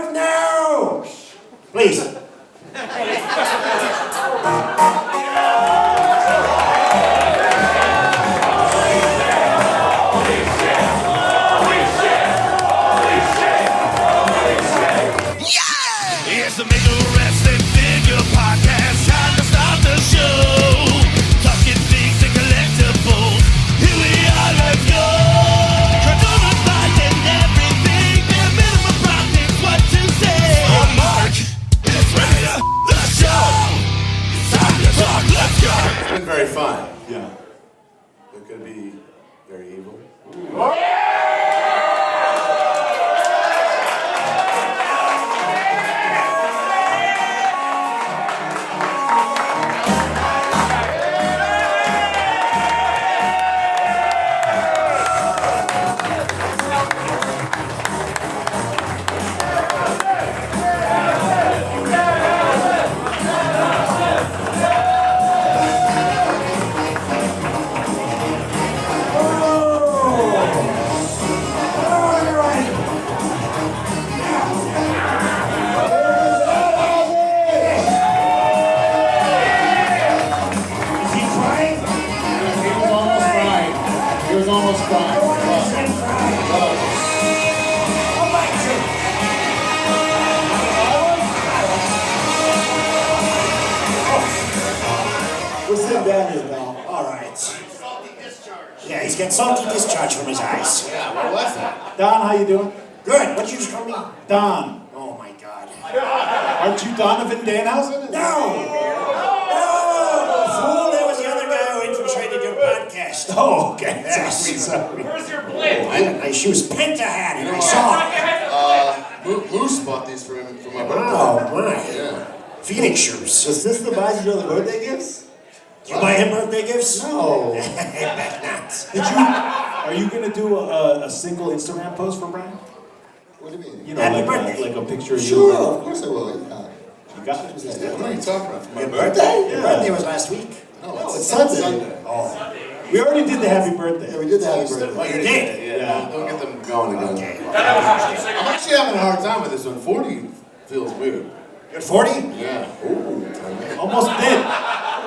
out now! Please. It's the Major Wrestling Figure Podcast. Time to start the show. Talking things and collectibles. Here we are, let's go. Cardona's buying everything. Their minimum profit's what to say. On mark, it's ready to the show. It's time to talk, let's go. It's been very fun. Yeah. It could be very evil. Yeah, he's got salty discharge from his eyes. Yeah, what was that? Don, how you doing? Good. What'd you just call me? Don. Oh my God. Aren't you Donovan Danhausen? No! No! Fool, that was the other guy who infiltrated your podcast. Oh, okay. Yes. Sorry. Where's your blade? She was penta hat and I saw. Moose bought these for him for my birthday. Oh my. Yeah. Phoenix shoes. Does sister buy you other birthday gifts? You buy him birthday gifts? No. I bet not. Did you? Are you gonna do a single Instagram post for Brian? What do you mean? You know, Happy like birthday. like a picture of you. Sure, of course I will. Yeah. You got it. What are you talking about? For my Your birthday? birthday? Your birthday was last week. No, No, it's Sunday. Sunday. Oh. We already did the happy birthday. Yeah, we did the happy Oh, birthday. you did? Yeah. Don't get them going again. Okay. I'm actually having a hard time with this one. 40 feels weird. You're 40? Yeah. Almost did.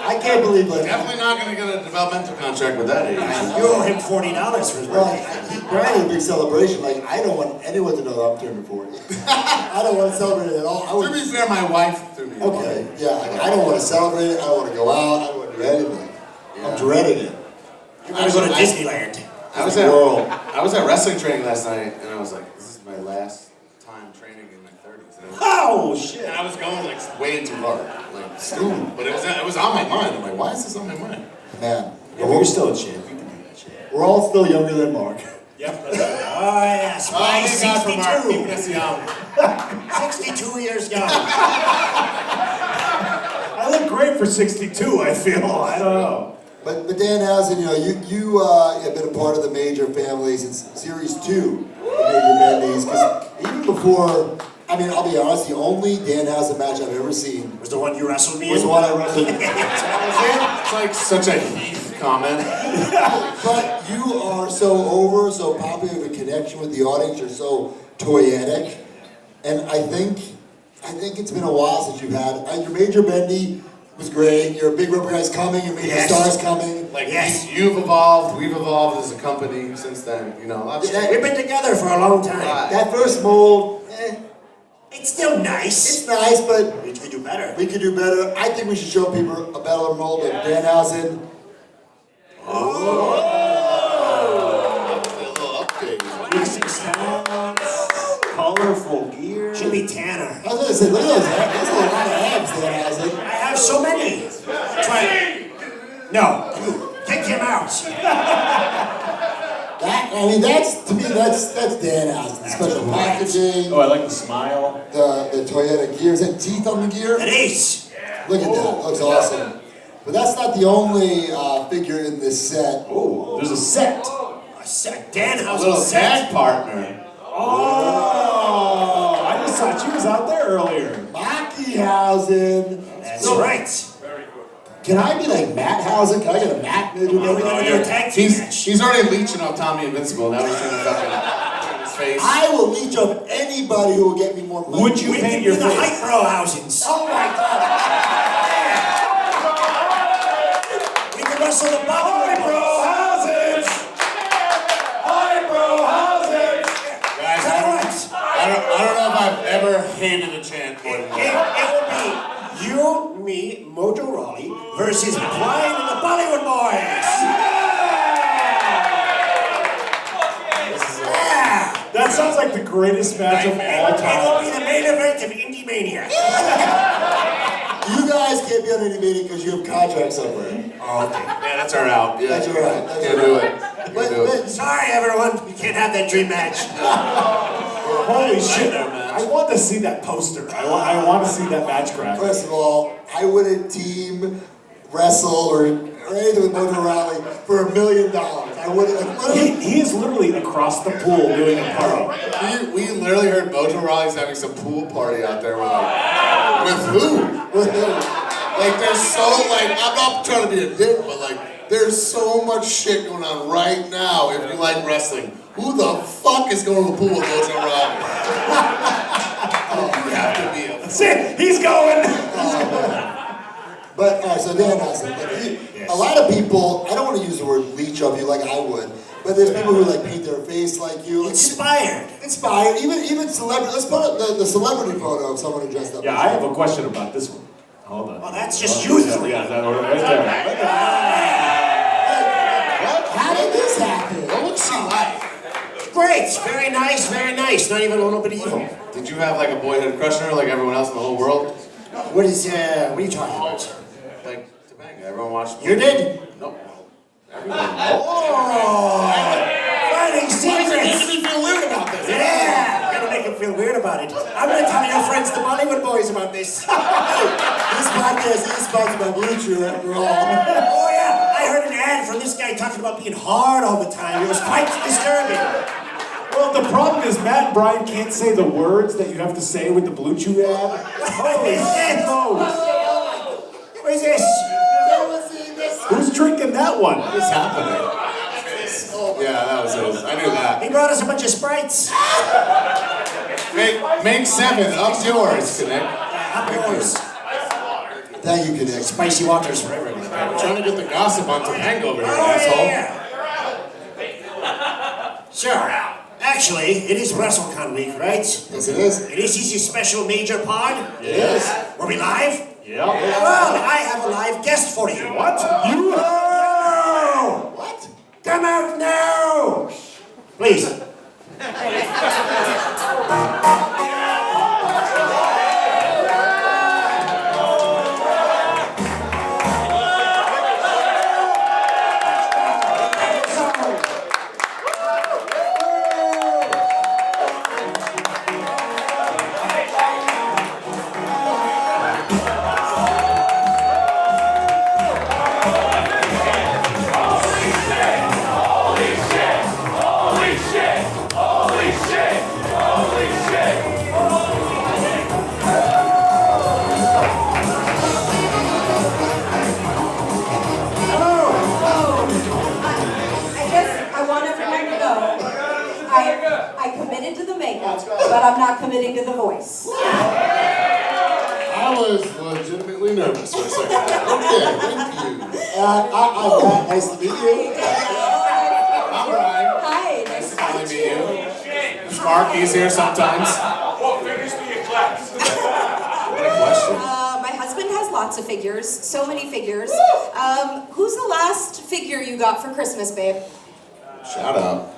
I can't believe like Definitely not going to get a developmental contract with that age. You owe him $40 for his well, birthday. Brian had a big celebration. Like I don't want anyone to know that I'm turning 40. I don't want to celebrate it at all. I To would, be fair, my wife threw me. a okay, party. yeah. I don't want to celebrate it. I don't want to go out. I don't want to do anything. I'm dreading it. You're gonna go to Disneyland. I was at wrestling training last night, and I was like, this is my last time training in my 30s. And Oh shit. I was going like way too hard, like school. But it was on my mind. I'm like, why is this on my mind? Man, If you're still a champ, you can do that shit. we're all still younger than Mark. Yep. Oh yes, by thank God for Mark. 62. 62 years young. I look great for 62. I feel. I don't know. But Danhausen, you know, you have been a part of the Major family since Series 2, the Major Mendes, because even before, I mean, I'll be honest, the only Danhausen match I've ever seen Was the one you wrestled me was in? the one I wrestled. It's like such a Heath comment. But you are so over, so popular, you have a connection with the audience, you're so toyetic, and I think it's been a while since you've had, your Major Bendy was great, you're a big rubber guy's coming, your Major Yes. Star's coming. Like, Yes. you've evolved, we've evolved as a company since then, you know. We've been together for a long time. Right. That first mold, It's still nice. it's nice, but We could do better. we could do better. I think we should show people a better mold of Danhausen. A little update. Mixing sounds, colorful gear. Should be Tanner. I was gonna say, look at those abs. There's a lot of abs Danhausen. I have so many. Try. No, you kick him out. To me, that's Danhausen. Special packaging, Oh, I like the smile. the Toyota gear. Is that teeth on the gear? It is. Look at that, looks awesome. But that's not the only figure in this set. Oh, there's a set. A A Danhausen little set. tag partner. Oh, I just thought you was out there earlier. Mackeyhausen. That's right. Can I be like Matthausen? Can I get a Matt Major Are we Bendy? going to do a tag team match? He's already leeching off Tommy Invincible. Now he's trying to fucking. face. I will leech off anybody who will get me more money. Would you We paint can your be the face? Hyperhausens. Oh my God! We can wrestle the Bollywood boys. Guys, Tell you what, I don't know if I've ever hated a chant more than that. it will be you, me, Mojo Rawley versus Brian and the Bollywood boys. Yeah. That sounds like the greatest match of all It will time. be the main event of Indie Mania. You guys can't be on any meeting because you have contracts somewhere. Oh, okay. Yeah, that's our out. Yeah. That's all right. That's Can't all do right. it. Can't do it. Sorry, everyone. You can't have that dream match. Holy shit! Nightmare match. I want to see that poster. I want to see that match graphic. First of all, I wouldn't team wrestle or anything with Mojo Raleigh for $1 million. I wouldn't. Like, literally, He is literally across the pool doing a party. We literally heard Mojo Rawley's having some pool party out there. We're like, with who? with him. Like, there's so, like, I'm not trying to be a dick, but, like, there's so much shit going on right now if you like wrestling. Who the fuck is going to the pool with Mojo Rawley? You have to be a... Shit, he's going. But all right, so Danhausen, a lot of people. I don't want to use the word leech of you like I would, but there's people who like paint their face like you. Like, Inspired. inspired, even celebrity. Let's put up the celebrity photo of someone who dressed up. Yeah, I have a question about this one. Hold on. Well, that's just you three. Yeah, that one right there. How did this happen? What looks she like? Great. Very nice, very nice. Not even a little bit evil. Did you have, like, a boyhood crush on her like everyone else in the whole world? What are you talking about? Like, Topanga, everyone watched... You did? Nope. Everyone. Oh! Fighting Making secrets! me feel weird about this. Yeah! You're gonna make him feel weird about it. I'm gonna tell your friends, the Bollywood boys, about this. This podcast is sponsored by Blue Chew after all. Oh yeah, I heard an ad from this guy talking about being hard all the time. It was quite disturbing. Well, the problem is Matt and Brian can't say the words that you have to say with the Blue Chew ad. Holy smokes! What is this? Who's drinking that one? What is happening? Yeah, that was it. I knew that. He brought us a bunch of Sprites. Make 7. Up yours, Connect. Up yours. Thank you, Connect. Spicy waters for everyone. I'm trying to get the gossip on Topanga over here, Oh, asshole. yeah. Sure. Actually, it is WrestleCon week, right? Yes, it is. It is your special major pod. Yes. Were we live? Yeah. Well, I have a live guest for you. What? You? Oh! What? Come out now! Please. I committed to the makeup, but I'm not committing to the voice. I was legitimately nervous for a second. Okay, thank you. I'm Matt. Nice to meet you. I'm Brian. Hi, nice to Finally meet meet you. you. Mark, he's here sometimes. What figures do you collect? What a question. My husband has lots of figures, so many figures. Who's the last figure you got for Christmas, babe? Shout out.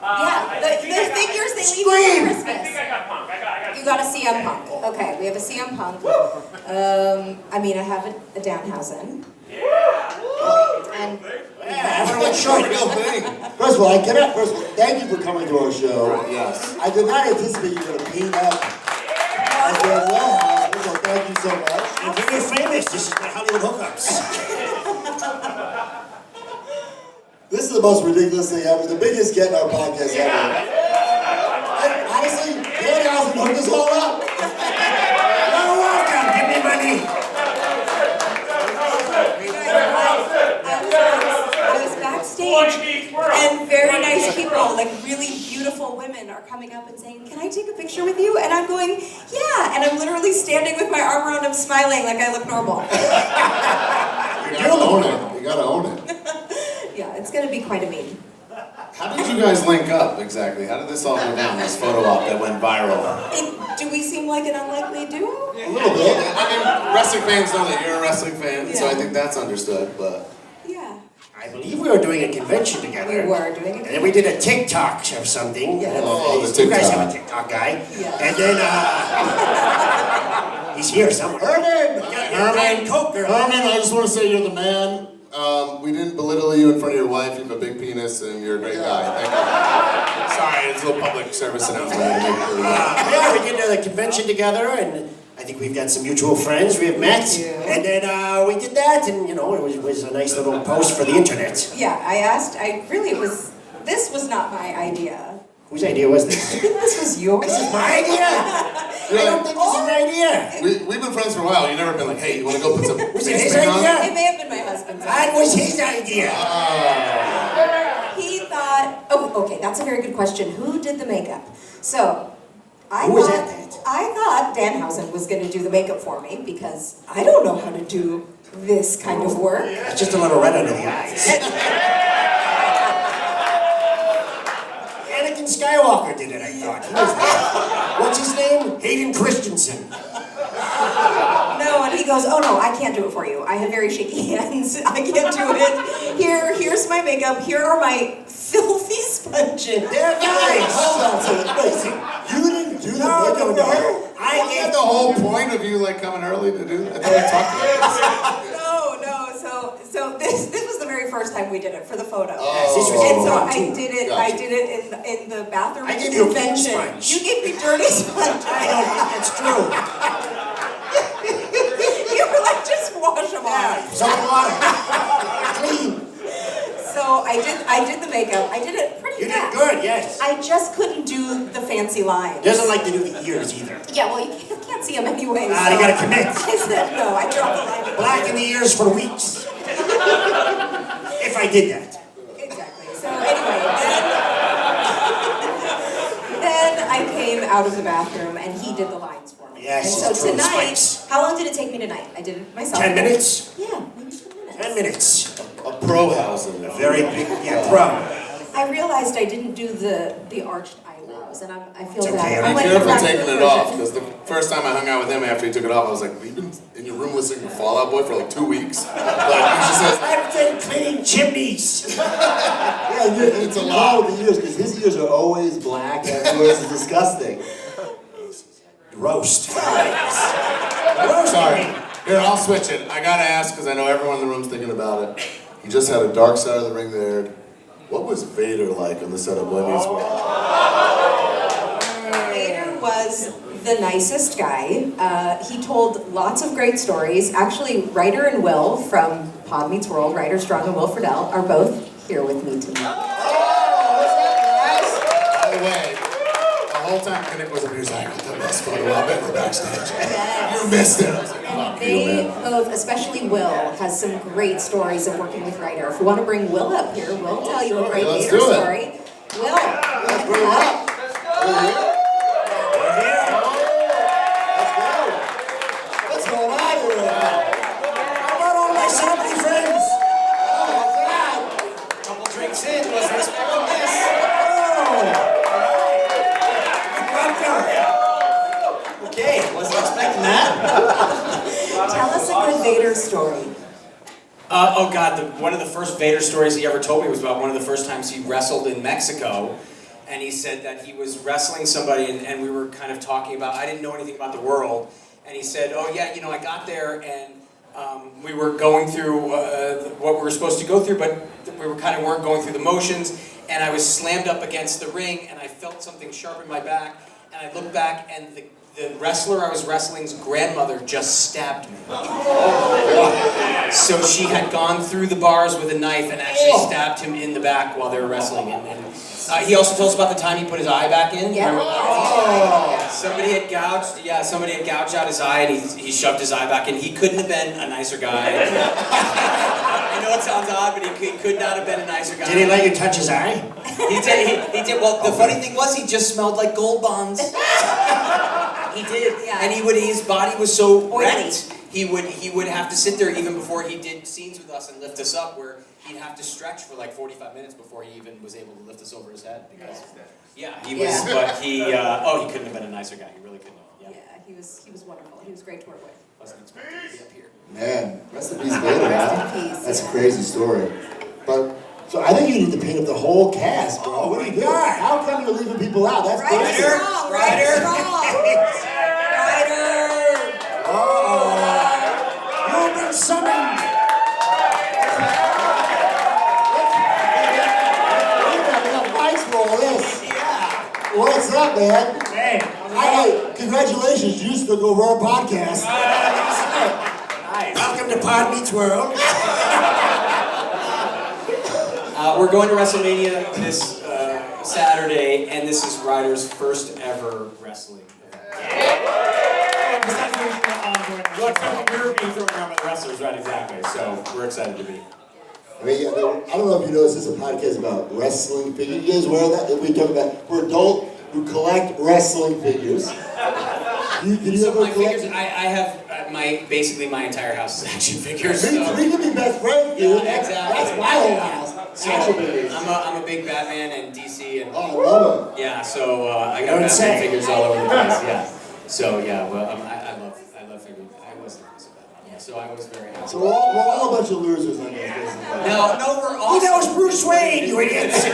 Yeah, the figures they leave you for Christmas. You got a CM Punk. Okay, we have a CM Punk. I mean, I have a Danhausen. And Everyone showed it. Real thing. First of all, thank you for coming to our show. Yes. I did not anticipate you were going to paint up as a well, so thank you so much. I'm very famous. This is my Hollywood hookups. This is the most ridiculous thing ever. The biggest get in our podcast ever. And honestly, Danhausen hooked us all up. You're welcome. Give me money. I was backstage, and very nice people, like really beautiful up and saying, "Can I take a picture with you?" And I'm going, "Yeah." And I'm literally standing with my arm around him, smiling like I look normal. You gotta own it. You gotta own it. Yeah, it's gonna be quite a meme. How did you guys link up exactly? How did this all go down? This photo op that went viral. Do we seem like an unlikely duo? A little bit. I mean, wrestling fans know that you're a wrestling fan, so Yeah. I think that's understood. But Yeah. I believe we were doing a convention together. We were doing And it. then we did a TikTok or something. Yes. Oh, the You guys TikTok. have a TikTok guy. Yes. And then, he's here somewhere. Herman! Herman, I just want to say you're the man. We didn't belittle you in front of your wife. You have a big penis, and you're a great guy. Thank you. Sorry, it's a little public service announcement. Yeah, we did a convention together, and I think we've got some mutual friends we have met. We do. And then we did that, and it was a nice little post for the internet. Yeah, this was not my idea. Whose idea was this? This was yours. This is my idea! I don't think this is my idea! We've been friends for a while. You've never been like, hey, you want to go put some Was it face his paint on? idea? It may have been my husband's That idea. was his idea! He thought, okay, that's a very good question. Who did the makeup? So, Who was that? I thought Danhausen was going to do the makeup for me because I don't know how to do this kind of work. It's just a little red under the eyes. Anakin Skywalker did it, I thought. He was there. What's his name? Hayden Christensen. No, and he goes, "Oh no, I can't do it for you. I have very shaky hands. I can't do it. Here's my makeup. Here are my filthy sponges." They're nice! Hold on, so wait, you didn't do the No, makeup no, for her? no. I Isn't gave that the whole point of you like coming early to do that? I thought we talked about this. No. So this was the very first time we did it for the photo. Yes, this was And so fun, I too. did it. Gotcha. I did it in the bathroom. I at gave the you a clean convention. sponge. You gave me dirty sponge. I don't think that's true. You were like, just wash them Yeah, off. soap and water. Clean. So I did the makeup. I did it pretty You did fast. good, yes. I just couldn't do the fancy lines. Doesn't like to do the ears either. Yeah, well, you can't see them anyway. You so gotta commit. I said no. I dropped the line. Black in the ears for weeks. If I did that. Exactly. So anyway, then I came out of the bathroom and he did the lines for me. Yes, And it's so true, tonight, spikes. how long did it take me tonight? I did it myself. 10 minutes? Yeah, maybe 10 minutes. 10 minutes. A pro house in there. Very big, yeah, pro. I realized I didn't do the arched eyebrows, and I feel It's bad. okay, I'm Be like, careful back to taking the it off, version. because the first time I hung out with him after he took it off, I was like, you've been in your room listening to Fall Out Boy for like 2 weeks? Like, he just says, I've been cleaning chimneys. Yeah, It's a you lot. know the ears, because his ears are always black, and yours is disgusting. Roast. sorry. Here, I'll switch it. I gotta ask, because I know everyone in the room's thinking about it. He just had a Dark Side of the Ring there. What was Vader like on the set of Mania's World? Vader was the nicest guy. He told lots of great stories. Actually, Ryder and Will from Pod Meets World, Ryder Strong and Will Friedle, are both here with me tonight. By the way, the whole time Kinnick was up here, he's like, I got the best photo op ever backstage. Yes. You missed it. I was like, fuck you, They man. both, especially Will, has some great stories of working with Ryder. If we want to bring Will up here, we'll tell you a great Let's Vader do it. story. Will, come up. What's going on here? How about all my sampling friends? Oh my God! Couple drinks in, wasn't expecting this. Okay, wasn't expecting that. Tell us a good Vader story. Oh God, one of the first Vader stories he ever told me was about one of the first times he wrestled in Mexico. And he said that he was wrestling somebody and we were kind of talking about, I didn't know anything about the world. And he said, oh yeah, you know, I got there and we were going through what we were supposed to go through, but we weren't going through the motions. And I was slammed up against the ring and I felt something sharp in my back. And I looked back and the wrestler I was wrestling's grandmother just stabbed me. So she had gone through the bars with a knife and actually stabbed him in the back while they were wrestling. And he also told us about the time he put his eye back in. Yeah. Remember that? Yeah, somebody had gouged out his eye and he shoved his eye back in. He couldn't have been a nicer guy. I know it sounds odd, but he could not have been a nicer guy. Did he let you touch his eye? He did. Well, the funny thing was, he just smelled like gold bonds. He did, Yeah. and his body was so Oily. wrecked. He would have to sit there even before he did scenes with us and lift us up, where he'd have to stretch for like 45 minutes before he even was able to lift us over his head. Because, he was. Yeah. But he couldn't have been a nicer guy. He really couldn't have. Yeah, he was wonderful. He was great to work with. Wasn't expecting to be up here. Man, rest in peace, Vader. Rest in Man. peace. That's a crazy story. But so I think you need to paint up the whole cast, bro. Oh What my are you doing? God. How come you're leaving people out? That's Ryder crazy. strong, Ryder strong. Ryder. You've been summoned. We got enough mics for all this. Yeah. What's up, man? Hey. Hey, congratulations. You just took over our podcast. Nice. Welcome to Pod Meets World. We're going to Wrestlemania this Saturday, and this is Ryder's first ever wrestling event. Well, except we were being thrown around by the wrestlers, right? Exactly. So we're excited to be. I mean, I don't know if you know, this is a podcast about wrestling figures. You guys aware of that? We talk about, we're adults who collect wrestling figures. Did you So ever my collect? figures, I have basically my entire house is action figures. We So. can be best friends, dude. Yeah, exactly. That's my whole house. So, Action figures. I'm a big Batman and DC and Oh, I love it. yeah. So I got Don't Batman say. figures all over the place. Yeah. So yeah. Well, I love figures. I was a Batman. So I was very happy. So we're all a bunch of losers, I guess, basically. No, we're Who awesome. knows Bruce Wayne, you idiots? We're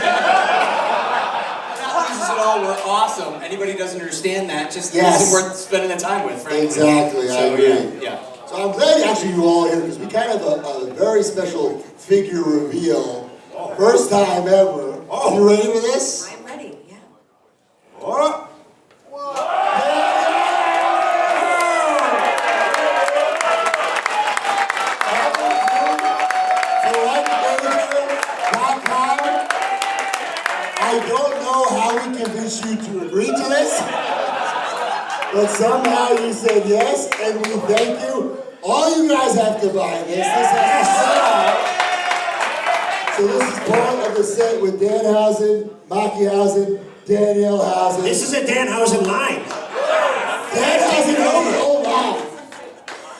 not losers at all. We're awesome. Anybody who doesn't understand that just Yes. isn't worth spending the time with, frankly. Exactly, I So, agree. Yeah. So I'm glad actually you all are here because we kind of have a very special figure reveal. First time ever. Oh. You ready for this? I'm ready, yeah. Oh. I don't know how we convinced you to agree to this, but somehow you said yes, and we thank you. All you guys have to buy this. This has to sell. So this is part of the set with Danhausen, Machiehausen, Danielle Hausen. This is a Danhausen line. Danhausen owns the whole line.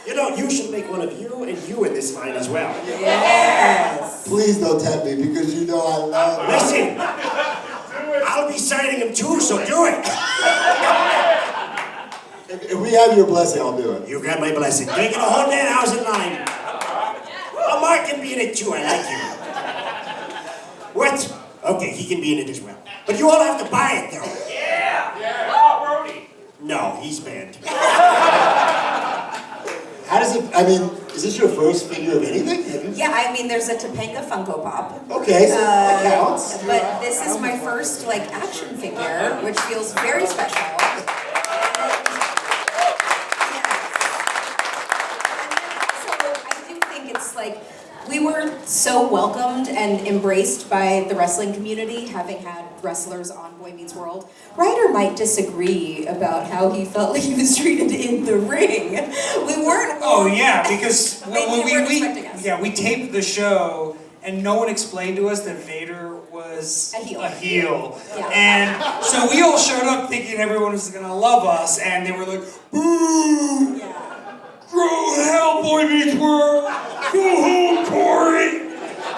You know, you should make one of you and you in this line as well. Yes. Please don't tempt me because you know I love Listen, I'll be signing him too, so do it. If we have your blessing, I'll do it. You got my blessing. Making a whole Danhausen line. Oh, Mark can be in it too, I like you. What? Okay, he can be in it as well. But you all have to buy it, though. Yeah. Oh, Brody. No, he's banned. How does it, I mean, is this your first figure of anything? Have you? Yeah, I mean, there's a Topanga Funko Pop. Okay, so that counts. But this is my first, like, action figure, which feels very special. I do think it's like, we were so welcomed and embraced by the wrestling community, having had wrestlers on Boy Meets World. Ryder might disagree about how he felt like he was treated in the ring. We weren't. Oh yeah, because They when weren't expecting us. we taped the show and no one explained to us that Vader was A heel. Yeah. And so we all showed up thinking everyone was gonna love us, and they were like, "Boo! Yeah. Go to hell, Boy Meets World! Go home, Corey!"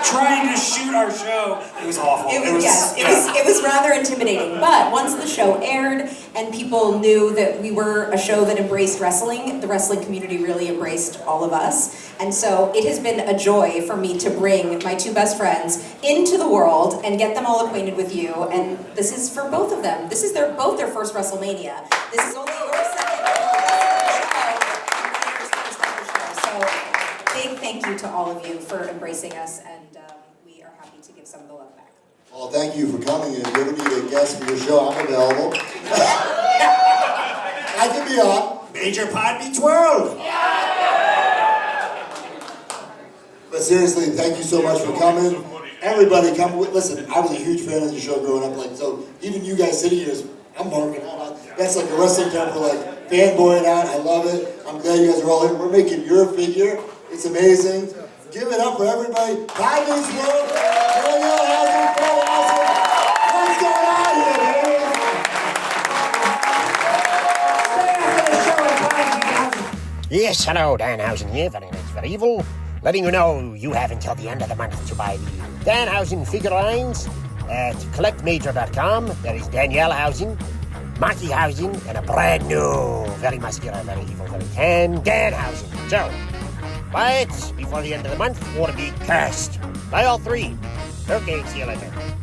Trying to shoot our show. It was awful. It was rather intimidating. But once the show aired and people knew that we were a show that embraced wrestling, the wrestling community really embraced all of us. And so it has been a joy for me to bring my two best friends into the world and get them all acquainted with you. And this is for both of them. This is both their first Wrestlemania. This is only your second show. So big thank you to all of you for embracing us, and we are happy to give some of the love back. Well, thank you for coming, and if you ever need a guest for your show, I'm available. I can be on. Major Pod Meets World. But seriously, thank you so much for coming. Everybody come. Listen, I was a huge fan of the show growing up. Like, so even you guys sitting here, I'm marking out. That's like a wrestling term for like fanboying out. I love it. I'm glad you guys are all here. We're making your figure. It's amazing. Give it up for everybody. Pod Meets World. Danielle Hausen, Paul Hausen. Yes, hello, Danhausen here, very nice, very evil. Letting you know you have until the end of the month to buy the Danhausen figurines at collectmajor.com. There is Danielle Hausen, Maki Hausen, and a brand new, very muscular, very evil, very tan Danhausen. So, buy it before the end of the month or be cursed. Buy all three. Okay, see you later.